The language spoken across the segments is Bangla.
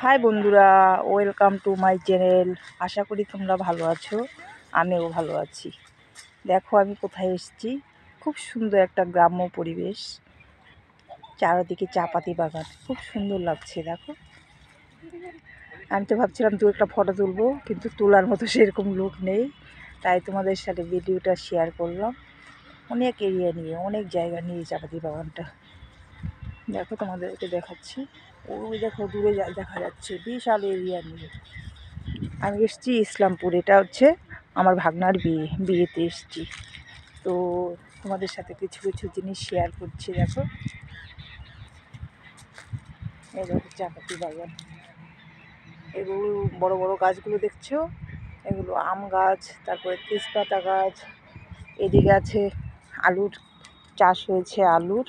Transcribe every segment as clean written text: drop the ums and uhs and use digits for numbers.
হাই বন্ধুরা, ওয়েলকাম টু মাই চ্যানেল। আশা করি তোমরা ভালো আছো, আমিও ভালো আছি। দেখো আমি কোথায় এসেছি। খুব সুন্দর একটা গ্রাম্য পরিবেশ, চারিদিকে চা পাতি বাগান, খুব সুন্দর লাগছে। দেখো আমি তো ভাবছিলাম দু একটা ফটো তুলবো, কিন্তু তোলার মতো সেরকম লোক নেই, তাই তোমাদের সাথে ভিডিওটা শেয়ার করলাম। অনেক এরিয়া নিয়ে, অনেক জায়গা নিয়ে চা পাতি বাগানটা। দেখো তোমাদেরকে দেখাচ্ছি। ওই দেখো দূরে দেখা যাচ্ছে, বিশাল এরিয়া নিয়ে। আমি এসেছি ইসলামপুর। এটা হচ্ছে আমার ভাগনার বিয়েতে এসেছি। তো তোমাদের সাথে কিছু কিছু জিনিস শেয়ার করছি। দেখো এই দেখো চাপাতি বাগান, এগুলো বড় বড় গাছগুলো দেখছো, এগুলো আম গাছ, তারপরে তেজপাতা গাছ। এদিকে আছে আলুর চাষ হয়েছে, আলুর।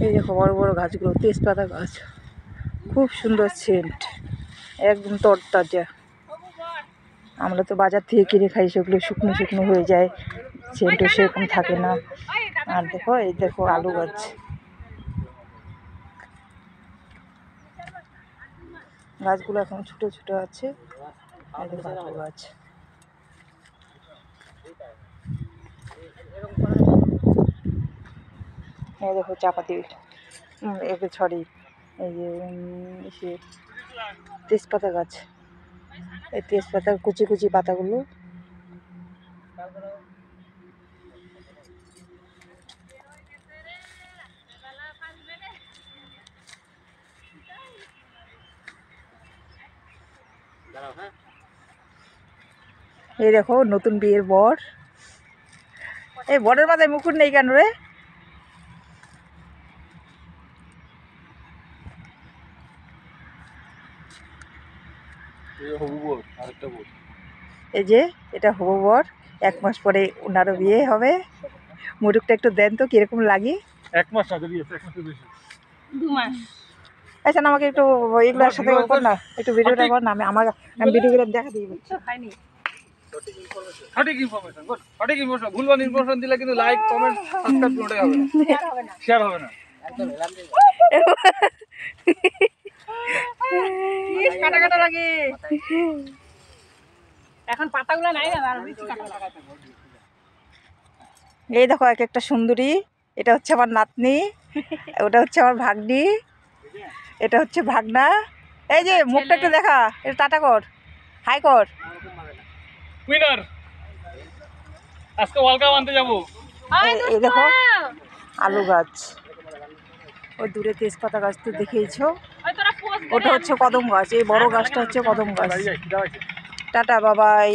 এই দেখো বড় বড় গাছগুলো তেজপাতা গাছ, খুব সুন্দর সেন্ট, একদম তরতাজা। আমরা তো বাজার থেকে কিনে খাই, সেগুলো শুকনো শুকনো হয়ে যায়, সেন্টও সেরকম থাকে না। আর দেখো এই দেখো আলু গাছ, গাছগুলো এখন ছোট ছোট আছে। এই দেখো আলু গাছ। এই দেখো চাপাতি, সরি, এই যে তেজপাতা গাছ। এই তেজপাতার কুচি কুচি পাতাগুলো। এই দেখো নতুন বিয়ের বর। এই বরের মাথায় মুকুট নেই কেন রে? এই যে এটা হবু বর, 1 মাস পরে ওনারও বিয়ে হবে। মুরুখটা একটু দেন তো, কিরকম লাগে। 1 মাস আগে দিয়েছে, 1 মাসের বেশি, 2 মাস। আচ্ছা না, আমাকে একটু এগুলোর সাথে কর না, একটু ভিডিওটা কর না। আমি ভিডিওগুলো দেখা দিই। সঠিক ইনফরমেশন, সঠিক ইনফরমেশন। ভুলভাল ইনফরমেশন দিলে কিন্তু লাইক, কমেন্ট, সাবস্ক্রাইব কোনোটাই হবে না, শেয়ার হবে না। কাটা কাটা লাগে এখন, পাতাগুলো নাই না। এই দেখো এক একটা সুন্দরী। এটা হচ্ছে আমার নাতনি, ওটা হচ্ছে আমার ভাগ্নি, এটা হচ্ছে ভাগনা। এই যে মুখটা একটু দেখা, এটা টাটা কর, হাই কর। উইনার, আজকে ওয়ার্ল্ড কাপ আনতে যাবো। এই দেখো আলু গাছ, ওই দূরে তেজপাতা গাছ তো দেখেইছো, ওটা হচ্ছে কদম গাছ। এই বড় গাছটা হচ্ছে কদম গাছ। টাটা বাবাই।